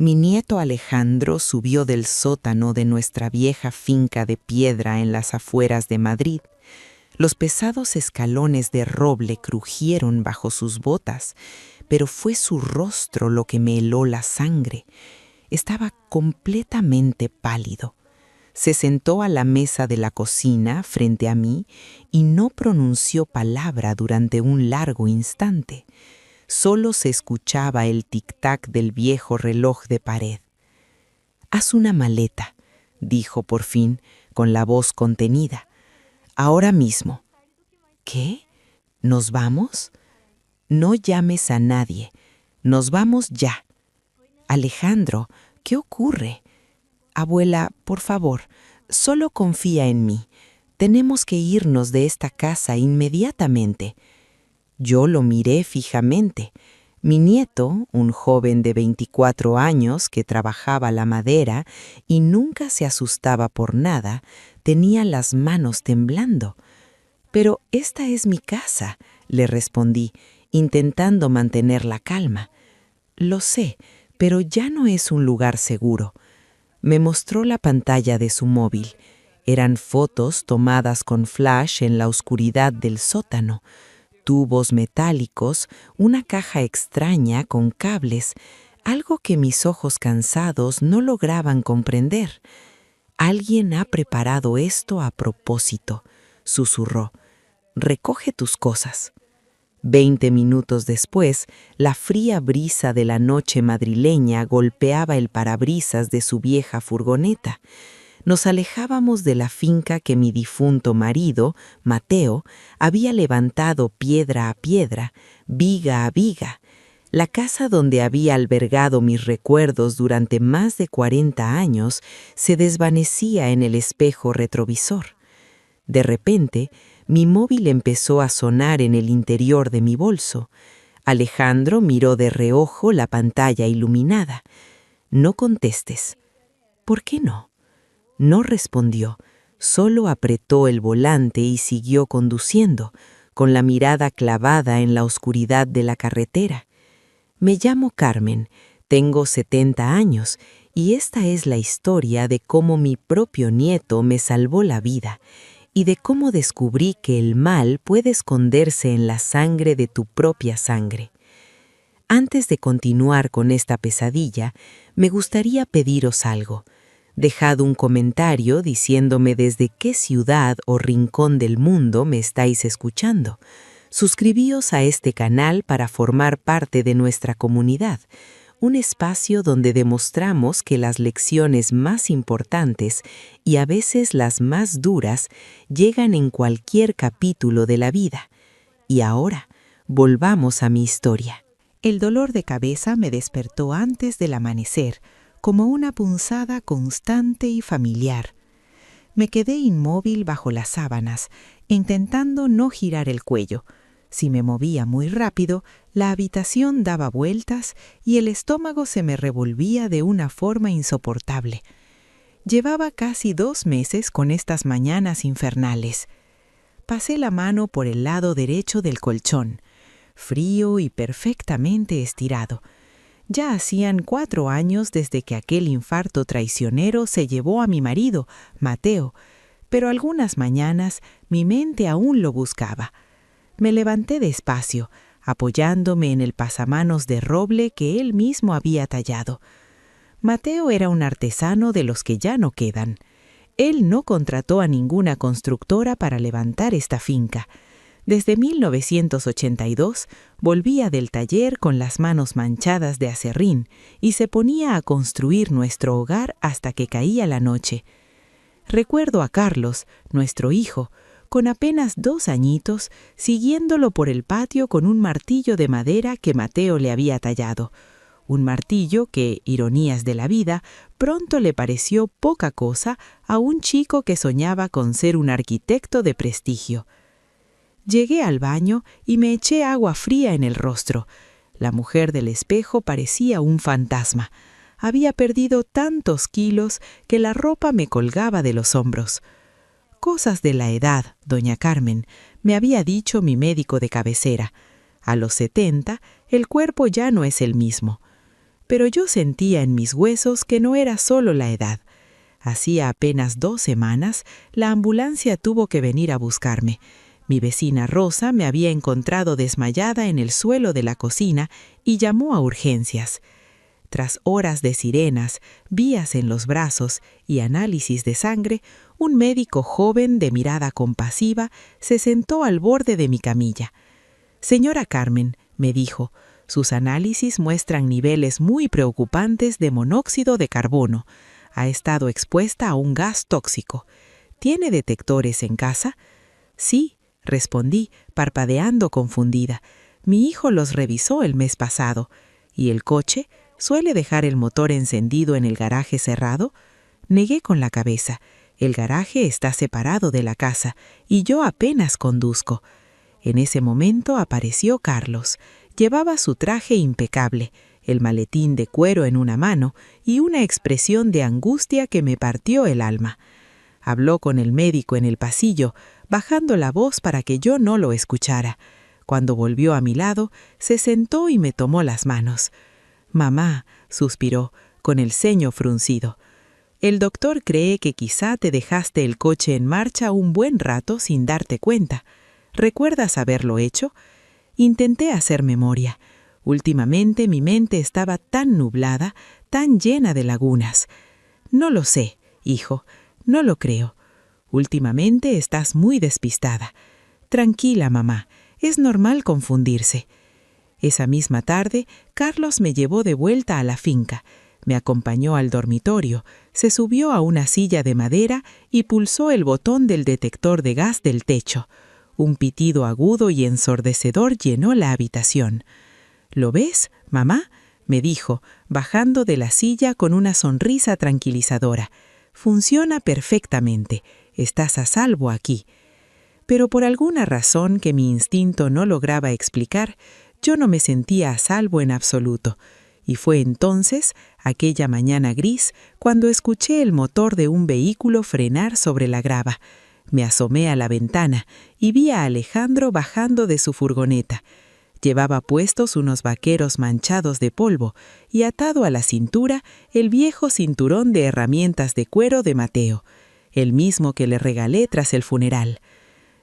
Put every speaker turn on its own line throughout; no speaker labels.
Mi nieto Alejandro subió del sótano de nuestra vieja finca de piedra en las afueras de Madrid. Los pesados escalones de roble crujieron bajo sus botas, pero fue su rostro lo que me heló la sangre. Estaba completamente pálido. Se sentó a la mesa de la cocina frente a mí y no pronunció palabra durante un largo instante. Solo se escuchaba el tic-tac del viejo reloj de pared. «Haz una maleta», dijo por fin, con la voz contenida. «Ahora mismo». «¿Qué? ¿Nos vamos?» «No llames a nadie. Nos vamos ya». «Alejandro, ¿qué ocurre?» «Abuela, por favor, solo confía en mí. Tenemos que irnos de esta casa inmediatamente». Yo lo miré fijamente. Mi nieto, un joven de 24 años que trabajaba la madera y nunca se asustaba por nada, tenía las manos temblando. «Pero esta es mi casa», le respondí, intentando mantener la calma. «Lo sé, pero ya no es un lugar seguro». Me mostró la pantalla de su móvil. Eran fotos tomadas con flash en la oscuridad del sótano. Tubos metálicos, una caja extraña con cables, algo que mis ojos cansados no lograban comprender. «Alguien ha preparado esto a propósito», susurró. «Recoge tus cosas». 20 minutos después, la fría brisa de la noche madrileña golpeaba el parabrisas de su vieja furgoneta. Nos alejábamos de la finca que mi difunto marido, Mateo, había levantado piedra a piedra, viga a viga. La casa donde había albergado mis recuerdos durante más de 40 años se desvanecía en el espejo retrovisor. De repente, mi móvil empezó a sonar en el interior de mi bolso. Alejandro miró de reojo la pantalla iluminada. «No contestes». «¿Por qué no?» No respondió, solo apretó el volante y siguió conduciendo, con la mirada clavada en la oscuridad de la carretera. «Me llamo Carmen, tengo 70 años y esta es la historia de cómo mi propio nieto me salvó la vida y de cómo descubrí que el mal puede esconderse en la sangre de tu propia sangre. Antes de continuar con esta pesadilla, me gustaría pediros algo. Dejad un comentario diciéndome desde qué ciudad o rincón del mundo me estáis escuchando. Suscribíos a este canal para formar parte de nuestra comunidad, un espacio donde demostramos que las lecciones más importantes y a veces las más duras llegan en cualquier capítulo de la vida. Y ahora, volvamos a mi historia. El dolor de cabeza me despertó antes del amanecer, como una punzada constante y familiar. Me quedé inmóvil bajo las sábanas, intentando no girar el cuello. Si me movía muy rápido, la habitación daba vueltas y el estómago se me revolvía de una forma insoportable. Llevaba casi 2 meses con estas mañanas infernales. Pasé la mano por el lado derecho del colchón, frío y perfectamente estirado. Ya hacían 4 años desde que aquel infarto traicionero se llevó a mi marido, Mateo, pero algunas mañanas mi mente aún lo buscaba. Me levanté despacio, apoyándome en el pasamanos de roble que él mismo había tallado. Mateo era un artesano de los que ya no quedan. Él no contrató a ninguna constructora para levantar esta finca. Desde 1982 volvía del taller con las manos manchadas de aserrín y se ponía a construir nuestro hogar hasta que caía la noche. Recuerdo a Carlos, nuestro hijo, con apenas 2 añitos, siguiéndolo por el patio con un martillo de madera que Mateo le había tallado. Un martillo que, ironías de la vida, pronto le pareció poca cosa a un chico que soñaba con ser un arquitecto de prestigio. Llegué al baño y me eché agua fría en el rostro. La mujer del espejo parecía un fantasma. Había perdido tantos kilos que la ropa me colgaba de los hombros. «Cosas de la edad, doña Carmen», me había dicho mi médico de cabecera. «A los 70, el cuerpo ya no es el mismo». pero yo sentía en mis huesos que no era solo la edad. Hacía apenas 2 semanas, la ambulancia tuvo que venir a buscarme. Mi vecina Rosa me había encontrado desmayada en el suelo de la cocina y llamó a urgencias. Tras horas de sirenas, vías en los brazos y análisis de sangre, un médico joven de mirada compasiva se sentó al borde de mi camilla. «Señora Carmen», me dijo, «sus análisis muestran niveles muy preocupantes de monóxido de carbono. Ha estado expuesta a un gas tóxico. ¿Tiene detectores en casa?» «Sí», respondí, parpadeando confundida. «Mi hijo los revisó el mes pasado. ¿Y el coche? ¿Suele dejar el motor encendido en el garaje cerrado?» Negué con la cabeza. El garaje está separado de la casa y yo apenas conduzco. En ese momento apareció Carlos. Llevaba su traje impecable, el maletín de cuero en una mano y una expresión de angustia que me partió el alma. Habló con el médico en el pasillo, bajando la voz para que yo no lo escuchara. Cuando volvió a mi lado, se sentó y me tomó las manos. «Mamá», suspiró, con el ceño fruncido. «El doctor cree que quizá te dejaste el coche en marcha un buen rato sin darte cuenta. ¿Recuerdas haberlo hecho?» Intenté hacer memoria. Últimamente mi mente estaba tan nublada, tan llena de lagunas. «No lo sé, hijo, no lo creo. Últimamente estás muy despistada. Tranquila, mamá, es normal confundirse». Esa misma tarde, Carlos me llevó de vuelta a la finca. Me acompañó al dormitorio, se subió a una silla de madera y pulsó el botón del detector de gas del techo. Un pitido agudo y ensordecedor llenó la habitación. «¿Lo ves, mamá?», me dijo, bajando de la silla con una sonrisa tranquilizadora. «Funciona perfectamente. Estás a salvo aquí». Pero por alguna razón que mi instinto no lograba explicar, yo no me sentía a salvo en absoluto. Y fue entonces, aquella mañana gris, cuando escuché el motor de un vehículo frenar sobre la grava. Me asomé a la ventana y vi a Alejandro bajando de su furgoneta. Llevaba puestos unos vaqueros manchados de polvo y atado a la cintura el viejo cinturón de herramientas de cuero de Mateo, el mismo que le regalé tras el funeral.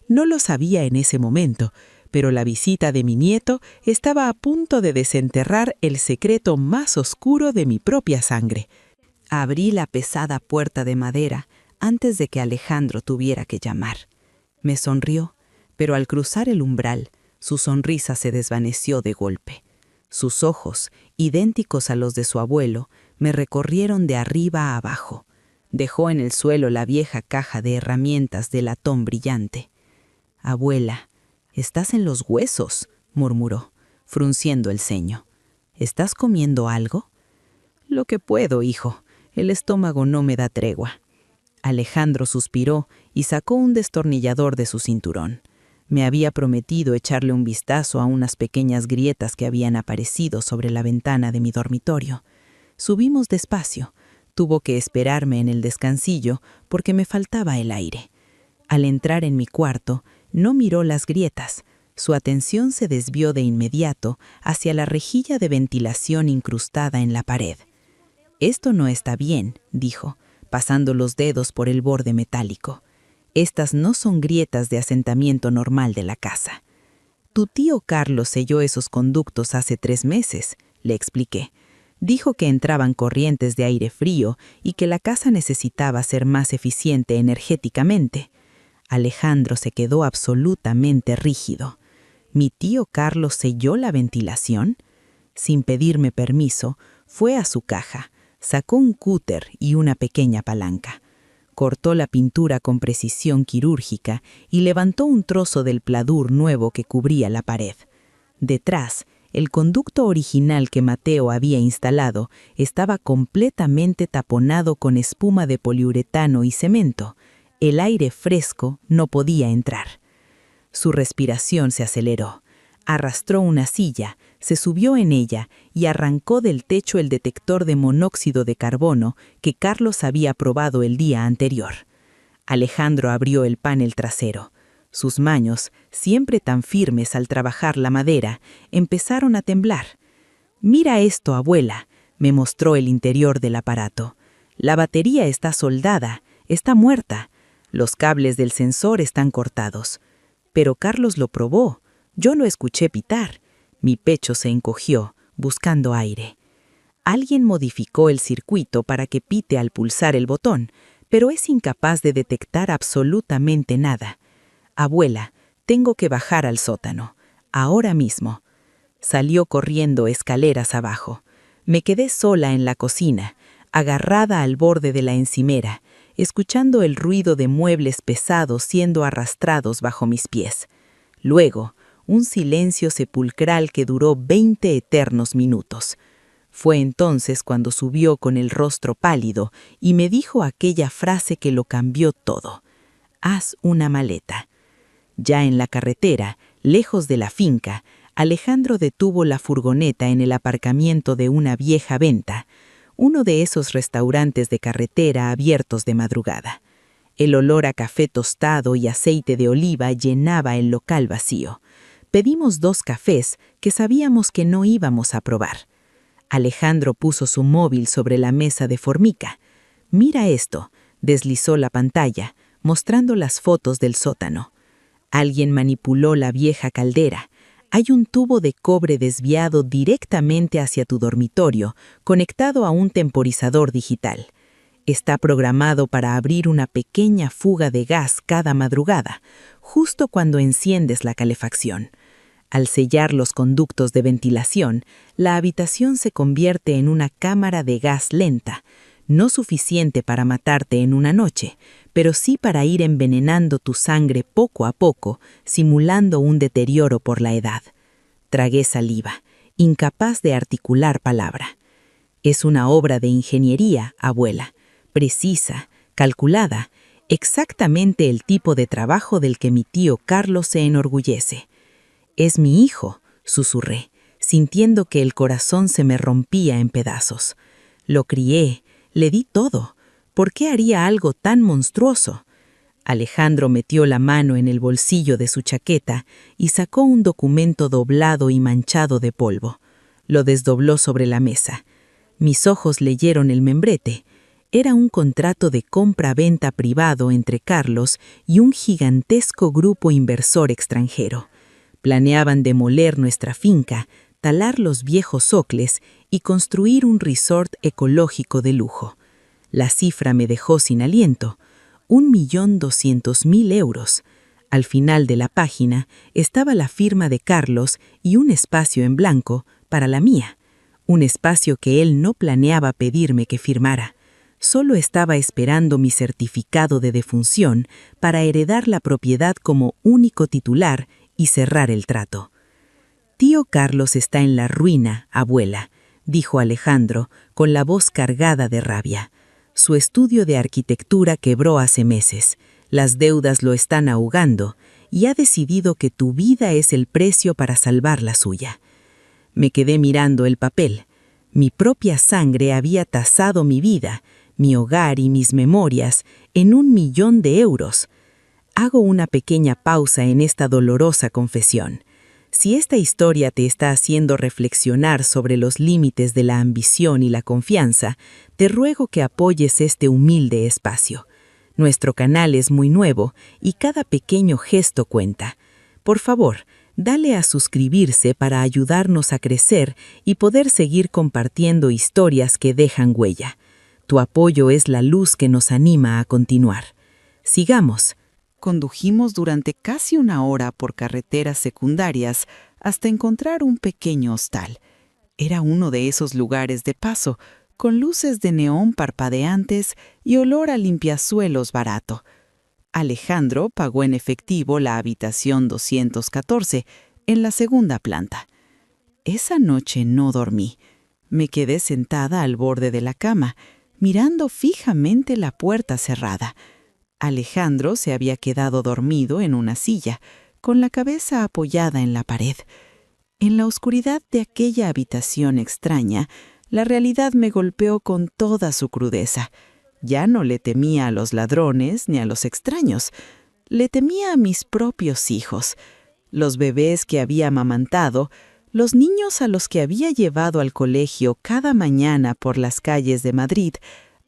No lo sabía en ese momento, pero la visita de mi nieto estaba a punto de desenterrar el secreto más oscuro de mi propia sangre. Abrí la pesada puerta de madera antes de que Alejandro tuviera que llamar. Me sonrió, pero al cruzar el umbral, su sonrisa se desvaneció de golpe. Sus ojos, idénticos a los de su abuelo, me recorrieron de arriba a abajo. Dejó en el suelo la vieja caja de herramientas de latón brillante. «Abuela, estás en los huesos», murmuró, frunciendo el ceño. «¿Estás comiendo algo?» «Lo que puedo, hijo. El estómago no me da tregua». Alejandro suspiró y sacó un destornillador de su cinturón. Me había prometido echarle un vistazo a unas pequeñas grietas que habían aparecido sobre la ventana de mi dormitorio. Subimos despacio. Tuvo que esperarme en el descansillo porque me faltaba el aire. Al entrar en mi cuarto, no miró las grietas. Su atención se desvió de inmediato hacia la rejilla de ventilación incrustada en la pared. «Esto no está bien», dijo, pasando los dedos por el borde metálico. «Estas no son grietas de asentamiento normal de la casa». «Tu tío Carlos selló esos conductos hace 3 meses», le expliqué. «Dijo que entraban corrientes de aire frío y que la casa necesitaba ser más eficiente energéticamente». Alejandro se quedó absolutamente rígido. ¿Mi tío Carlos selló la ventilación? Sin pedirme permiso, fue a su caja, sacó un cúter y una pequeña palanca. Cortó la pintura con precisión quirúrgica y levantó un trozo del pladur nuevo que cubría la pared. Detrás, el conducto original que Mateo había instalado estaba completamente taponado con espuma de poliuretano y cemento. El aire fresco no podía entrar. Su respiración se aceleró. Arrastró una silla, se subió en ella y arrancó del techo el detector de monóxido de carbono que Carlos había probado el día anterior. Alejandro abrió el panel trasero. Sus manos, siempre tan firmes al trabajar la madera, empezaron a temblar. «Mira esto, abuela», Me mostró el interior del aparato. La batería está soldada, está muerta. Los cables del sensor están cortados. Pero Carlos lo probó. Yo lo escuché pitar. Mi pecho se encogió, buscando aire. Alguien modificó el circuito para que pite al pulsar el botón, pero es incapaz de detectar absolutamente nada. Abuela, tengo que bajar al sótano. Ahora mismo. Salió corriendo escaleras abajo. Me quedé sola en la cocina, agarrada al borde de la encimera, escuchando el ruido de muebles pesados siendo arrastrados bajo mis pies. Luego, un silencio sepulcral que duró 20 eternos minutos. Fue entonces cuando subió con el rostro pálido y me dijo aquella frase que lo cambió todo. Haz una maleta. Ya en la carretera, lejos de la finca, Alejandro detuvo la furgoneta en el aparcamiento de una vieja venta, uno de esos restaurantes de carretera abiertos de madrugada. El olor a café tostado y aceite de oliva llenaba el local vacío. Pedimos 2 cafés que sabíamos que no íbamos a probar. Alejandro puso su móvil sobre la mesa de formica. «Mira esto», deslizó la pantalla, mostrando las fotos del sótano. Alguien manipuló la vieja caldera. Hay un tubo de cobre desviado directamente hacia tu dormitorio, conectado a un temporizador digital. Está programado para abrir una pequeña fuga de gas cada madrugada, justo cuando enciendes la calefacción. Al sellar los conductos de ventilación, la habitación se convierte en una cámara de gas lenta, no suficiente para matarte en una noche, pero sí para ir envenenando tu sangre poco a poco, simulando un deterioro por la edad. Tragué saliva, incapaz de articular palabra. Es una obra de ingeniería, abuela, precisa, calculada, exactamente el tipo de trabajo del que mi tío Carlos se enorgullece. «Es mi hijo», susurré, sintiendo que el corazón se me rompía en pedazos. Lo crié, le di todo. ¿Por qué haría algo tan monstruoso? Alejandro metió la mano en el bolsillo de su chaqueta y sacó un documento doblado y manchado de polvo. Lo desdobló sobre la mesa. Mis ojos leyeron el membrete. Era un contrato de compra-venta privado entre Carlos y un gigantesco grupo inversor extranjero. Planeaban demoler nuestra finca, talar los viejos ocles y construir un resort ecológico de lujo. La cifra me dejó sin aliento. 1.200.000 euros. Al final de la página estaba la firma de Carlos y un espacio en blanco para la mía. Un espacio que él no planeaba pedirme que firmara. Solo estaba esperando mi certificado de defunción para heredar la propiedad como único titular y cerrar el trato. «Tío Carlos está en la ruina, abuela», dijo Alejandro, con la voz cargada de rabia. «Su estudio de arquitectura quebró hace meses. Las deudas lo están ahogando y ha decidido que tu vida es el precio para salvar la suya». Me quedé mirando el papel. Mi propia sangre había tasado mi vida, mi hogar y mis memorias en 1.000.000 de euros. Hago una pequeña pausa en esta dolorosa confesión. Si esta historia te está haciendo reflexionar sobre los límites de la ambición y la confianza, te ruego que apoyes este humilde espacio. Nuestro canal es muy nuevo y cada pequeño gesto cuenta. Por favor, dale a suscribirse para ayudarnos a crecer y poder seguir compartiendo historias que dejan huella. Tu apoyo es la luz que nos anima a continuar. Sigamos. Condujimos durante casi 1 hora por carreteras secundarias hasta encontrar un pequeño hostal. Era uno de esos lugares de paso, con luces de neón parpadeantes y olor a limpiazuelos barato. Alejandro pagó en efectivo la habitación 214, en la segunda planta. Esa noche no dormí. Me quedé sentada al borde de la cama, mirando fijamente la puerta cerrada. Alejandro se había quedado dormido en una silla, con la cabeza apoyada en la pared. En la oscuridad de aquella habitación extraña, la realidad me golpeó con toda su crudeza. Ya no le temía a los ladrones ni a los extraños. Le temía a mis propios hijos. Los bebés que había amamantado, Los niños a los que había llevado al colegio cada mañana por las calles de Madrid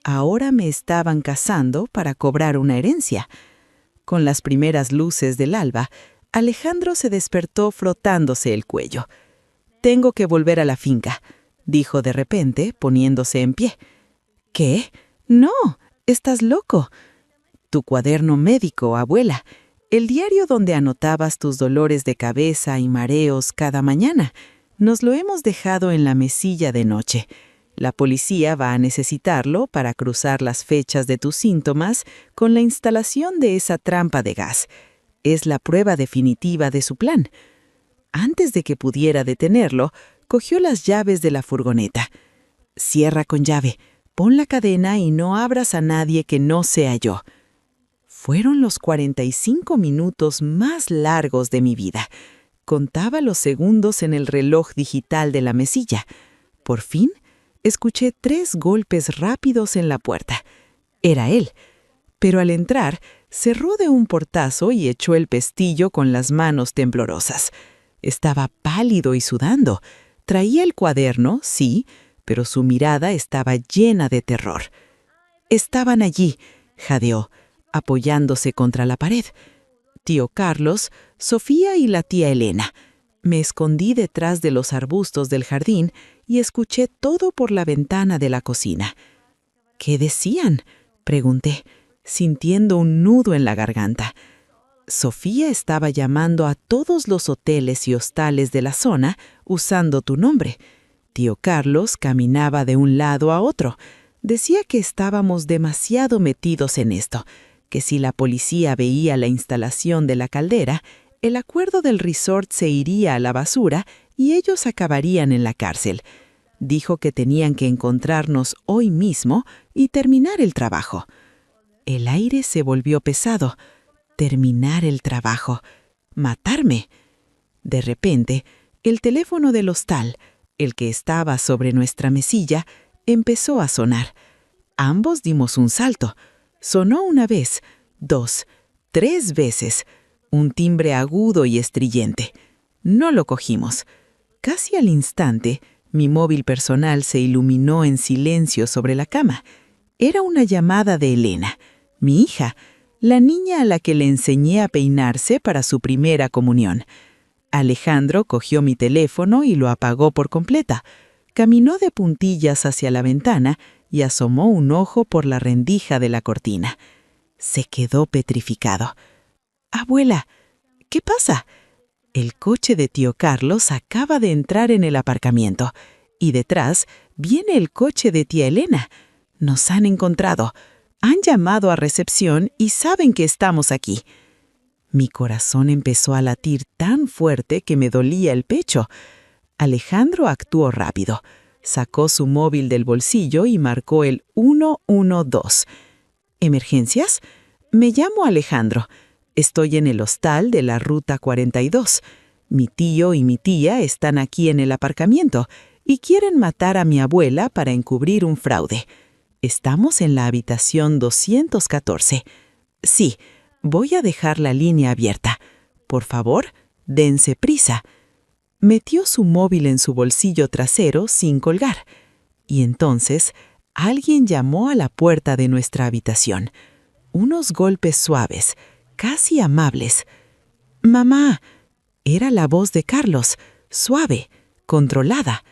ahora me estaban cazando para cobrar una herencia. Con las primeras luces del alba, Alejandro se despertó frotándose el cuello. «Tengo que volver a la finca», dijo de repente, poniéndose en pie. «¿Qué? No, estás loco. Tu cuaderno médico, abuela. El diario donde anotabas tus dolores de cabeza y mareos cada mañana. Nos lo hemos dejado en la mesilla de noche. La policía va a necesitarlo para cruzar las fechas de tus síntomas con la instalación de esa trampa de gas. Es la prueba definitiva de su plan». Antes de que pudiera detenerlo, cogió las llaves de la furgoneta. «Cierra con llave, pon la cadena y no abras a nadie que no sea yo». Fueron los 45 minutos más largos de mi vida. Contaba los segundos en el reloj digital de la mesilla. Por fin, escuché 3 golpes rápidos en la puerta. Era él. Pero al entrar, cerró de un portazo y echó el pestillo con las manos temblorosas. Estaba pálido y sudando. Traía el cuaderno, sí, pero su mirada estaba llena de terror. «Estaban allí», jadeó, apoyándose contra la pared. «Tío Carlos, Sofía y la tía Elena». Me escondí detrás de los arbustos del jardín y escuché todo por la ventana de la cocina. «¿Qué decían?», pregunté, sintiendo un nudo en la garganta. «Sofía estaba llamando a todos los hoteles y hostales de la zona usando tu nombre. Tío Carlos caminaba de un lado a otro. Decía que estábamos demasiado metidos en esto, que si la policía veía la instalación de la caldera, el acuerdo del resort se iría a la basura y ellos acabarían en la cárcel. Dijo que tenían que encontrarnos hoy mismo y terminar el trabajo». El aire se volvió pesado. Terminar el trabajo. Matarme. De repente, el teléfono del hostal, el que estaba sobre nuestra mesilla, empezó a sonar. Ambos dimos un salto. Sonó una vez, 2, 3 veces. Un timbre agudo y estridente. No lo cogimos. Casi al instante, mi móvil personal se iluminó en silencio sobre la cama. Era una llamada de Elena, mi hija, la niña a la que le enseñé a peinarse para su primera comunión. Alejandro cogió mi teléfono y lo apagó por completa. Caminó de puntillas hacia la ventana y asomó un ojo por la rendija de la cortina. Se quedó petrificado. «Abuela, ¿qué pasa?». El coche de tío Carlos acaba de entrar en el aparcamiento y detrás viene el coche de tía Elena. Nos han encontrado. Han llamado a recepción y saben que estamos aquí. Mi corazón empezó a latir tan fuerte que me dolía el pecho. Alejandro actuó rápido. Sacó su móvil del bolsillo y marcó el 112. «¿Emergencias? Me llamo Alejandro. Estoy en el hostal de la Ruta 42. Mi tío y mi tía están aquí en el aparcamiento y quieren matar a mi abuela para encubrir un fraude. Estamos en la habitación 214. Sí, voy a dejar la línea abierta. Por favor, dense prisa». Metió su móvil en su bolsillo trasero sin colgar. Y entonces, alguien llamó a la puerta de nuestra habitación. Unos golpes suaves, casi amables. «Mamá». Era la voz de Carlos, suave, controlada.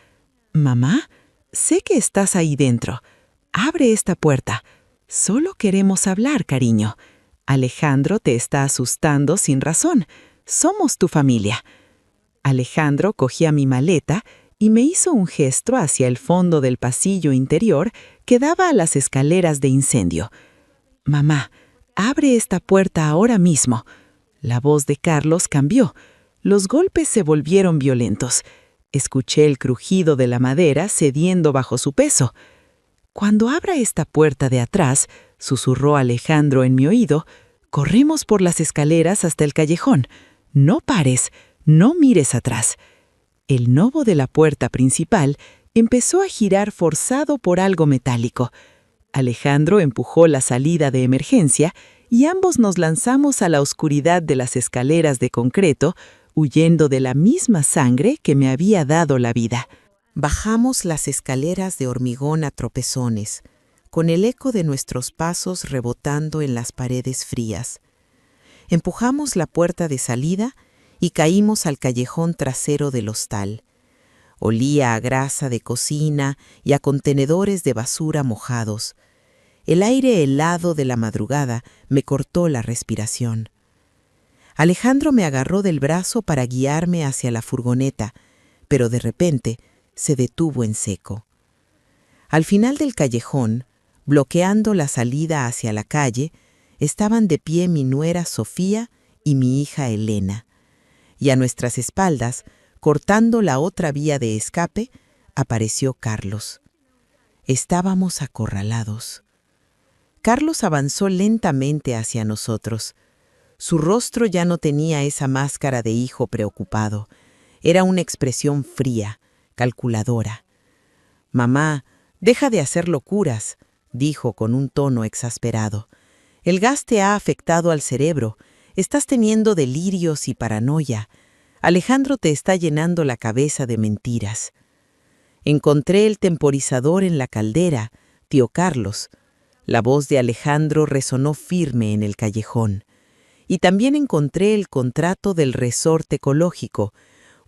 «Mamá, sé que estás ahí dentro. Abre esta puerta. Solo queremos hablar, cariño. Alejandro te está asustando sin razón. Somos tu familia». Alejandro cogía mi maleta y me hizo un gesto hacia el fondo del pasillo interior que daba a las escaleras de incendio. «Mamá, abre esta puerta ahora mismo». La voz de Carlos cambió. Los golpes se volvieron violentos. Escuché el crujido de la madera cediendo bajo su peso. «Cuando abra esta puerta de atrás», susurró Alejandro en mi oído, «corremos por las escaleras hasta el callejón. No pares, no mires atrás». El gnomo de la puerta principal empezó a girar forzado por algo metálico. Alejandro empujó la salida de emergencia y ambos nos lanzamos a la oscuridad de las escaleras de concreto, huyendo de la misma sangre que me había dado la vida. Bajamos las escaleras de hormigón a tropezones, con el eco de nuestros pasos rebotando en las paredes frías. Empujamos la puerta de salida y caímos al callejón trasero del hostal. Olía a grasa de cocina y a contenedores de basura mojados. El aire helado de la madrugada me cortó la respiración. Alejandro me agarró del brazo para guiarme hacia la furgoneta, pero de repente se detuvo en seco. Al final del callejón, bloqueando la salida hacia la calle, estaban de pie mi nuera Sofía y mi hija Elena, y a nuestras espaldas, cortando la otra vía de escape, apareció Carlos. Estábamos acorralados. Carlos avanzó lentamente hacia nosotros. Su rostro ya no tenía esa máscara de hijo preocupado. Era una expresión fría, calculadora. «Mamá, deja de hacer locuras», dijo con un tono exasperado. «El gas te ha afectado al cerebro. Estás teniendo delirios y paranoia. Alejandro te está llenando la cabeza de mentiras». Encontré el temporizador en la caldera, tío Carlos. La voz de Alejandro resonó firme en el callejón. Y también encontré el contrato del resort ecológico,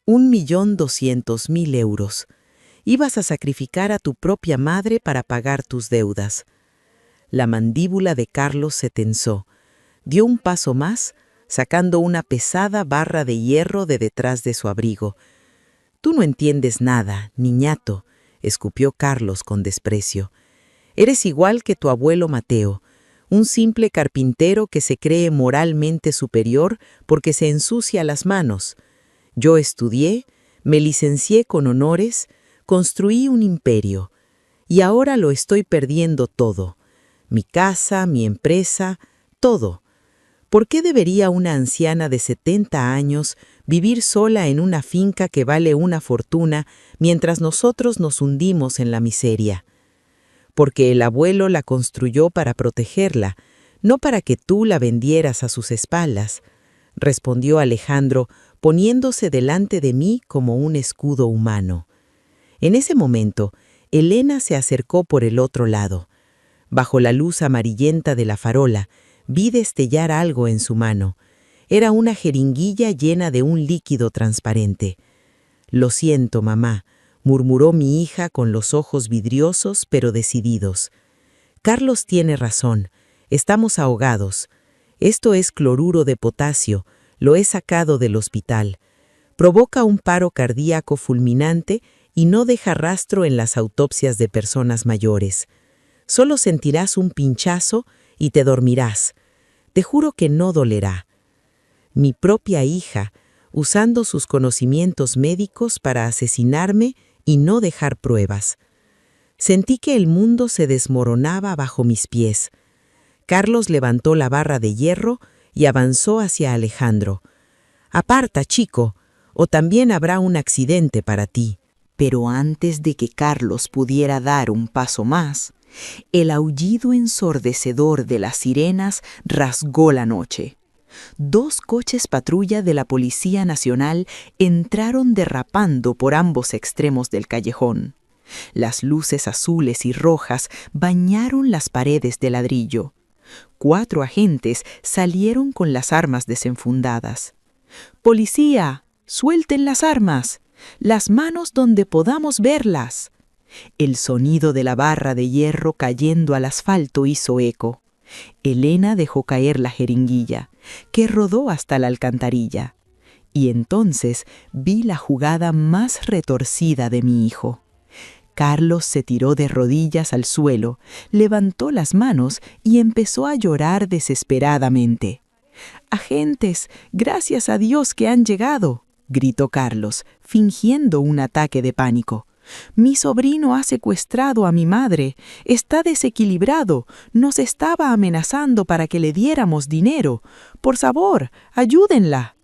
1.200.000 euros. Ibas a sacrificar a tu propia madre para pagar tus deudas. La mandíbula de Carlos se tensó. Dio un paso más, sacando una pesada barra de hierro de detrás de su abrigo. «Tú no entiendes nada, niñato», escupió Carlos con desprecio. «Eres igual que tu abuelo Mateo, un simple carpintero que se cree moralmente superior porque se ensucia las manos. Yo estudié, me licencié con honores, construí un imperio, y ahora lo estoy perdiendo todo. Mi casa, mi empresa, todo. ¿Por qué debería una anciana de 70 años vivir sola en una finca que vale una fortuna mientras nosotros nos hundimos en la miseria? Porque el abuelo la construyó para protegerla, no para que tú la vendieras a sus espaldas», respondió Alejandro, poniéndose delante de mí como un escudo humano. En ese momento, Elena se acercó por el otro lado. Bajo la luz amarillenta de la farola, vi destellar algo en su mano. Era una jeringuilla llena de un líquido transparente. «Lo siento, mamá», murmuró mi hija con los ojos vidriosos pero decididos. «Carlos tiene razón. Estamos ahogados. Esto es cloruro de potasio. Lo he sacado del hospital. Provoca un paro cardíaco fulminante y no deja rastro en las autopsias de personas mayores. Solo sentirás un pinchazo y te dormirás. Te juro que no dolerá». Mi propia hija, usando sus conocimientos médicos para asesinarme y no dejar pruebas. Sentí que el mundo se desmoronaba bajo mis pies. Carlos levantó la barra de hierro y avanzó hacia Alejandro. «Aparta, chico, o también habrá un accidente para ti». Pero antes de que Carlos pudiera dar un paso más, el aullido ensordecedor de las sirenas rasgó la noche. 2 coches patrulla de la Policía Nacional entraron derrapando por ambos extremos del callejón. Las luces azules y rojas bañaron las paredes de ladrillo. 4 agentes salieron con las armas desenfundadas. «¡Policía! ¡Suelten las armas! ¡Las manos donde podamos verlas!». El sonido de la barra de hierro cayendo al asfalto hizo eco. Elena dejó caer la jeringuilla, que rodó hasta la alcantarilla. Y entonces vi la jugada más retorcida de mi hijo. Carlos se tiró de rodillas al suelo, levantó las manos y empezó a llorar desesperadamente. «Agentes, gracias a Dios que han llegado», gritó Carlos, fingiendo un ataque de pánico. «Mi sobrino ha secuestrado a mi madre. Está desequilibrado. Nos estaba amenazando para que le diéramos dinero. Por favor, ayúdenla».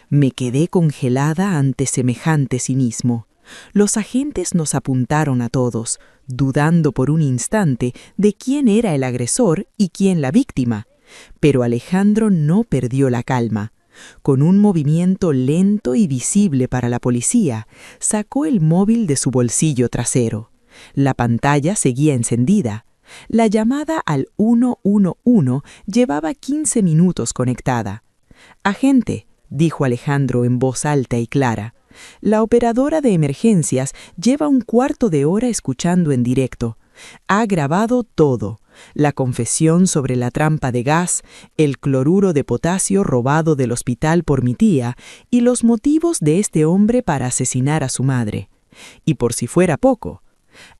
Me quedé congelada ante semejante cinismo. Los agentes nos apuntaron a todos, dudando por un instante de quién era el agresor y quién la víctima. Pero Alejandro no perdió la calma. Con un movimiento lento y visible para la policía, sacó el móvil de su bolsillo trasero. La pantalla seguía encendida. La llamada al 111 llevaba 15 minutos conectada. «Agente», dijo Alejandro en voz alta y clara, «la operadora de emergencias lleva un cuarto de hora escuchando en directo. Ha grabado todo. La confesión sobre la trampa de gas, el cloruro de potasio robado del hospital por mi tía y los motivos de este hombre para asesinar a su madre. Y por si fuera poco».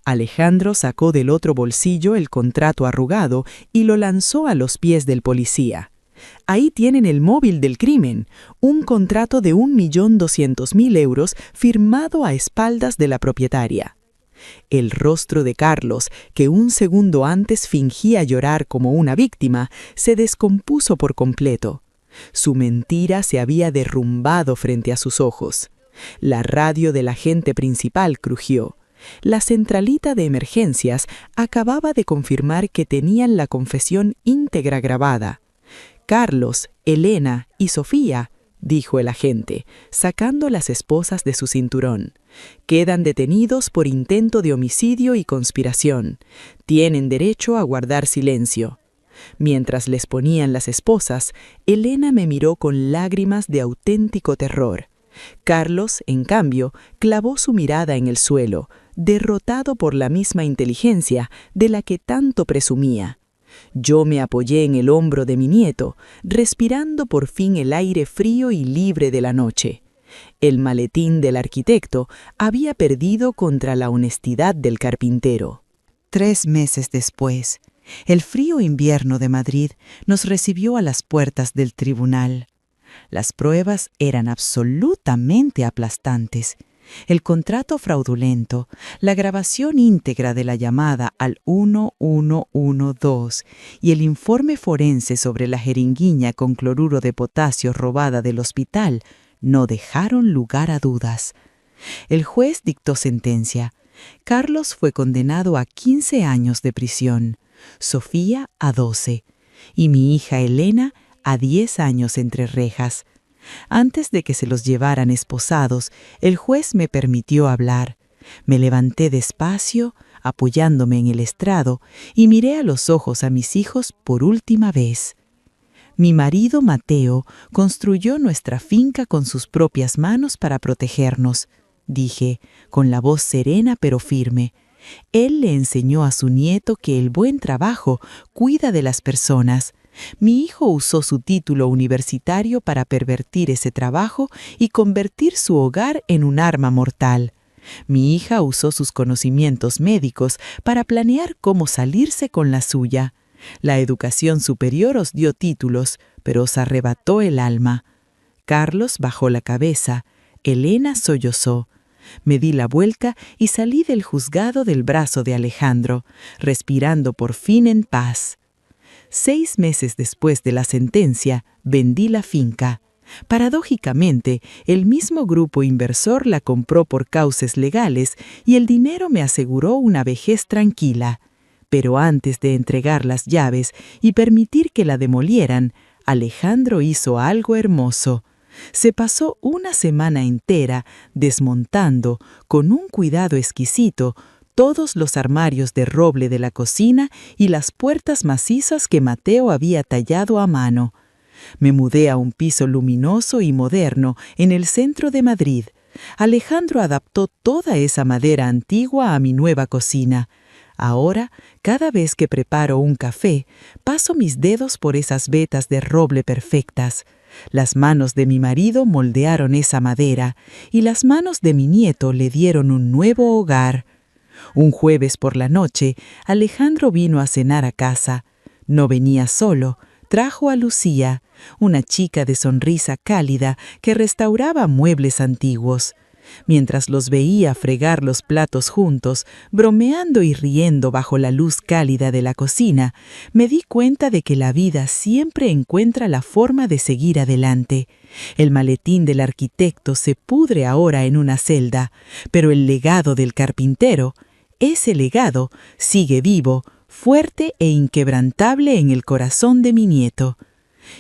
Alejandro sacó del otro bolsillo el contrato arrugado y lo lanzó a los pies del policía. «Ahí tienen el móvil del crimen, un contrato de 1.200.000 euros firmado a espaldas de la propietaria». El rostro de Carlos, que un segundo antes fingía llorar como una víctima, se descompuso por completo. Su mentira se había derrumbado frente a sus ojos. La radio del agente principal crujió. La centralita de emergencias acababa de confirmar que tenían la confesión íntegra grabada. «Carlos, Elena y Sofía», dijo el agente, sacando las esposas de su cinturón, «quedan detenidos por intento de homicidio y conspiración. Tienen derecho a guardar silencio». Mientras les ponían las esposas, Elena me miró con lágrimas de auténtico terror. Carlos, en cambio, clavó su mirada en el suelo, derrotado por la misma inteligencia de la que tanto presumía. Yo me apoyé en el hombro de mi nieto, respirando por fin el aire frío y libre de la noche. El maletín del arquitecto había perdido contra la honestidad del carpintero. 3 meses después, el frío invierno de Madrid nos recibió a las puertas del tribunal. Las pruebas eran absolutamente aplastantes. El contrato fraudulento, la grabación íntegra de la llamada al 1112 y el informe forense sobre la jeringuilla con cloruro de potasio robada del hospital no dejaron lugar a dudas. El juez dictó sentencia. Carlos fue condenado a 15 años de prisión, Sofía a 12 y mi hija Elena a 10 años entre rejas. Antes de que se los llevaran esposados, el juez me permitió hablar. Me levanté despacio, apoyándome en el estrado, y miré a los ojos a mis hijos por última vez. Mi marido Mateo construyó nuestra finca con sus propias manos para protegernos, dije, con la voz serena pero firme. Él le enseñó a su nieto que el buen trabajo cuida de las personas. Mi hijo usó su título universitario para pervertir ese trabajo y convertir su hogar en un arma mortal. Mi hija usó sus conocimientos médicos para planear cómo salirse con la suya. La educación superior os dio títulos, pero os arrebató el alma. Carlos bajó la cabeza. Elena sollozó. Me di la vuelta y salí del juzgado del brazo de Alejandro, respirando por fin en paz. 6 meses después de la sentencia, vendí la finca. Paradójicamente, el mismo grupo inversor la compró por cauces legales y el dinero me aseguró una vejez tranquila. Pero antes de entregar las llaves y permitir que la demolieran, Alejandro hizo algo hermoso. Se pasó una semana entera desmontando, con un cuidado exquisito, todos los armarios de roble de la cocina y las puertas macizas que Mateo había tallado a mano. Me mudé a un piso luminoso y moderno en el centro de Madrid. Alejandro adaptó toda esa madera antigua a mi nueva cocina. Ahora, cada vez que preparo un café, paso mis dedos por esas vetas de roble perfectas. Las manos de mi marido moldearon esa madera y las manos de mi nieto le dieron un nuevo hogar. Un jueves por la noche, Alejandro vino a cenar a casa. No venía solo, trajo a Lucía, una chica de sonrisa cálida que restauraba muebles antiguos. Mientras los veía fregar los platos juntos, bromeando y riendo bajo la luz cálida de la cocina, me di cuenta de que la vida siempre encuentra la forma de seguir adelante. El maletín del arquitecto se pudre ahora en una celda, pero el legado del carpintero, ese legado, sigue vivo, fuerte e inquebrantable en el corazón de mi nieto.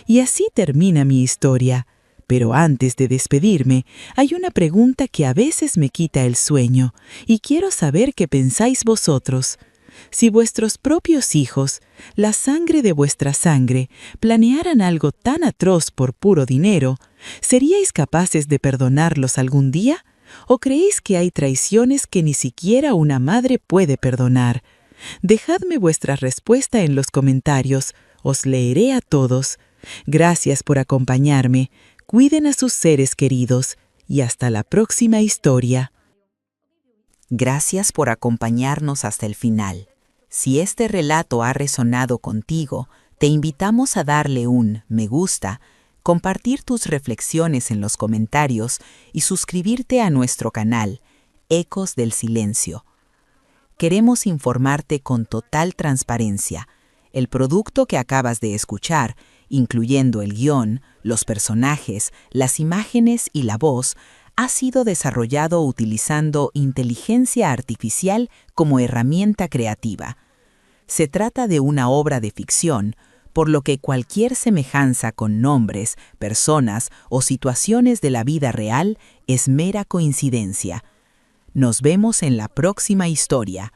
Y así termina mi historia. Pero antes de despedirme, hay una pregunta que a veces me quita el sueño, y quiero saber qué pensáis vosotros. Si vuestros propios hijos, la sangre de vuestra sangre, planearan algo tan atroz por puro dinero, ¿seríais capaces de perdonarlos algún día? ¿O creéis que hay traiciones que ni siquiera una madre puede perdonar? Dejadme vuestra respuesta en los comentarios, os leeré a todos. Gracias por acompañarme, cuiden a sus seres queridos y hasta la próxima historia.
Gracias por acompañarnos hasta el final. Si este relato ha resonado contigo, te invitamos a darle un me gusta, compartir tus reflexiones en los comentarios y suscribirte a nuestro canal, Ecos del Silencio. Queremos informarte con total transparencia. El producto que acabas de escuchar, incluyendo el guión, los personajes, las imágenes y la voz, ha sido desarrollado utilizando inteligencia artificial como herramienta creativa. Se trata de una obra de ficción, por lo que cualquier semejanza con nombres, personas o situaciones de la vida real es mera coincidencia. Nos vemos en la próxima historia.